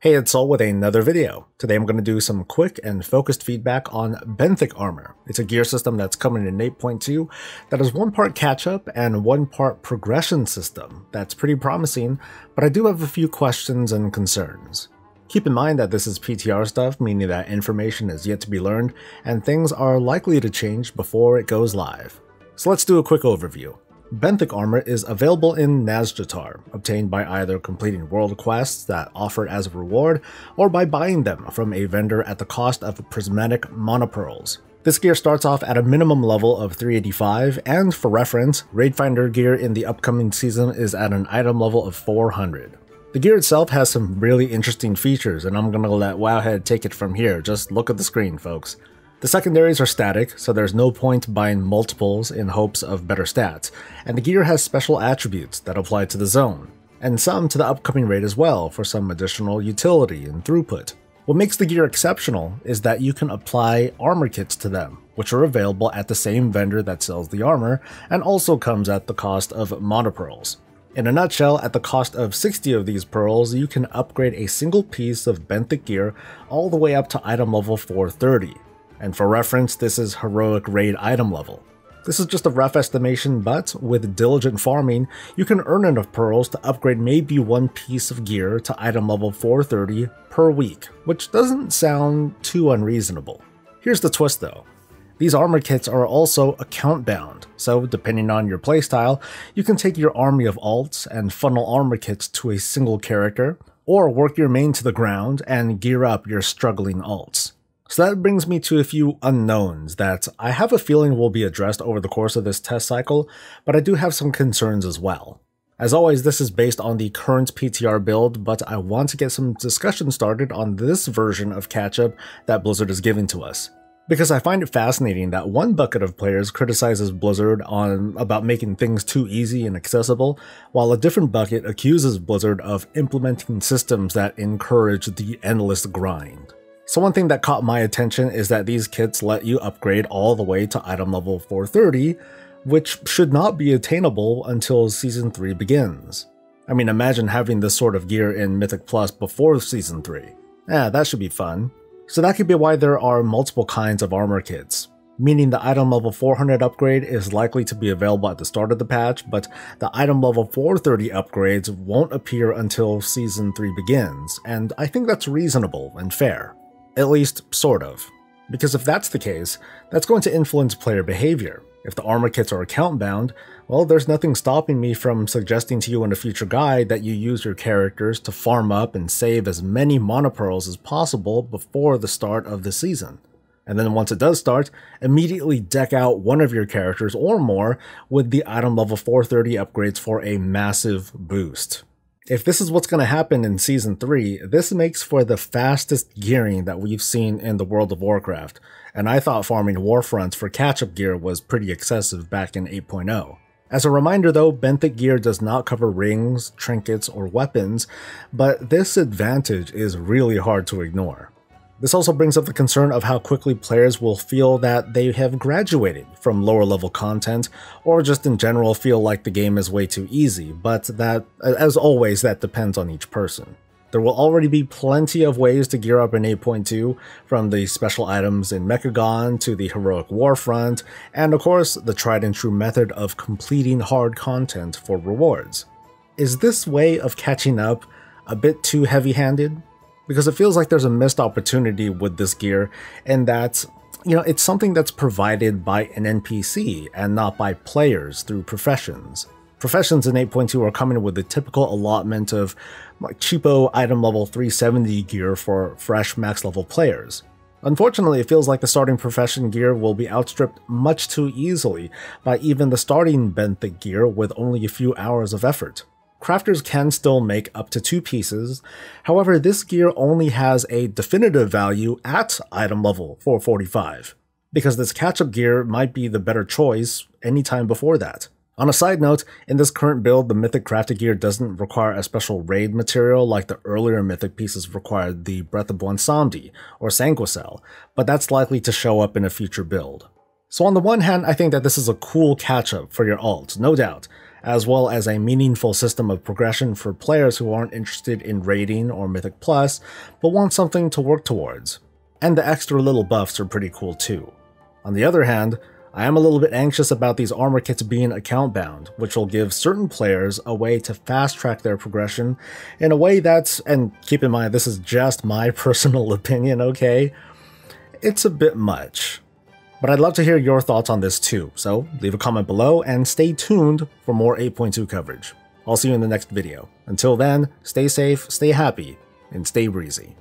Hey, it's Sol with another video. Today I'm going to do some quick and focused feedback on Benthic armor. It's a gear system that's coming in 8.2 that is one part catch-up and one part progression system. That's pretty promising, but I do have a few questions and concerns. Keep in mind that this is PTR stuff, meaning that information is yet to be learned, and things are likely to change before it goes live. So let's do a quick overview. Benthic armor is available in Nazjatar, obtained by either completing world quests that offer it as a reward, or by buying them from a vendor at the cost of prismatic monopearls. This gear starts off at a minimum level of 385, and for reference, Raidfinder gear in the upcoming season is at an item level of 400. The gear itself has some really interesting features, and I'm gonna let Wowhead take it from here. Just look at the screen, folks. The secondaries are static, so there's no point buying multiples in hopes of better stats, and the gear has special attributes that apply to the zone, and some to the upcoming raid as well for some additional utility and throughput. What makes the gear exceptional is that you can apply armor kits to them, which are available at the same vendor that sells the armor, and also comes at the cost of monopearls. In a nutshell, at the cost of 60 of these pearls, you can upgrade a single piece of Benthic gear all the way up to item level 430. And for reference, this is heroic raid item level. This is just a rough estimation, but with diligent farming, you can earn enough pearls to upgrade maybe one piece of gear to item level 430 per week, which doesn't sound too unreasonable. Here's the twist though. These armor kits are also account bound, so depending on your playstyle, you can take your army of alts and funnel armor kits to a single character, or work your main to the ground and gear up your struggling alts. So that brings me to a few unknowns that I have a feeling will be addressed over the course of this test cycle, but I do have some concerns as well. As always, this is based on the current PTR build, but I want to get some discussion started on this version of catch-up that Blizzard is giving to us. Because I find it fascinating that one bucket of players criticizes Blizzard about making things too easy and accessible, while a different bucket accuses Blizzard of implementing systems that encourage the endless grind. So one thing that caught my attention is that these kits let you upgrade all the way to item level 430, which should not be attainable until Season 3 begins. I mean, imagine having this sort of gear in Mythic Plus before Season 3. That should be fun. So that could be why there are multiple kinds of armor kits, meaning the item level 400 upgrade is likely to be available at the start of the patch, but the item level 430 upgrades won't appear until Season 3 begins, and I think that's reasonable and fair. At least, sort of. Because if that's the case, that's going to influence player behavior. If the armor kits are account bound, well, there's nothing stopping me from suggesting to you in a future guide that you use your characters to farm up and save as many monopearls as possible before the start of the season. And then once it does start, immediately deck out one of your characters or more with the item level 430 upgrades for a massive boost. If this is what's going to happen in Season 3, this makes for the fastest gearing that we've seen in the world of Warcraft, and I thought farming Warfronts for catch-up gear was pretty excessive back in 8.0. As a reminder though, Benthic gear does not cover rings, trinkets, or weapons, but this advantage is really hard to ignore. This also brings up the concern of how quickly players will feel that they have graduated from lower level content, or just in general feel like the game is way too easy, but that, as always, that depends on each person. There will already be plenty of ways to gear up in 8.2, from the special items in Mechagon to the heroic Warfront, and of course, the tried and true method of completing hard content for rewards. Is this way of catching up a bit too heavy-handed? Because it feels like there's a missed opportunity with this gear in that, it's something that's provided by an NPC and not by players through professions. Professions in 8.2 are coming with the typical allotment of cheapo item level 370 gear for fresh max level players. Unfortunately, it feels like the starting profession gear will be outstripped much too easily by even the starting Benthic gear with only a few hours of effort. Crafters can still make up to 2 pieces, however this gear only has a definitive value at item level 445, because this catch-up gear might be the better choice anytime before that. On a side note, in this current build, the Mythic crafted gear doesn't require a special raid material like the earlier Mythic pieces required the Breath of Bwonsamdi or Sanguicell, but that's likely to show up in a future build. So on the one hand, I think that this is a cool catch-up for your alt, no doubt, as well as a meaningful system of progression for players who aren't interested in raiding or Mythic Plus, but want something to work towards. And the extra little buffs are pretty cool too. On the other hand, I am a little bit anxious about these armor kits being account bound, which will give certain players a way to fast track their progression in a way that's, and keep in mind this is just my personal opinion, okay? It's a bit much. But I'd love to hear your thoughts on this too, so leave a comment below and stay tuned for more 8.2 coverage. I'll see you in the next video. Until then, stay safe, stay happy, and stay breezy.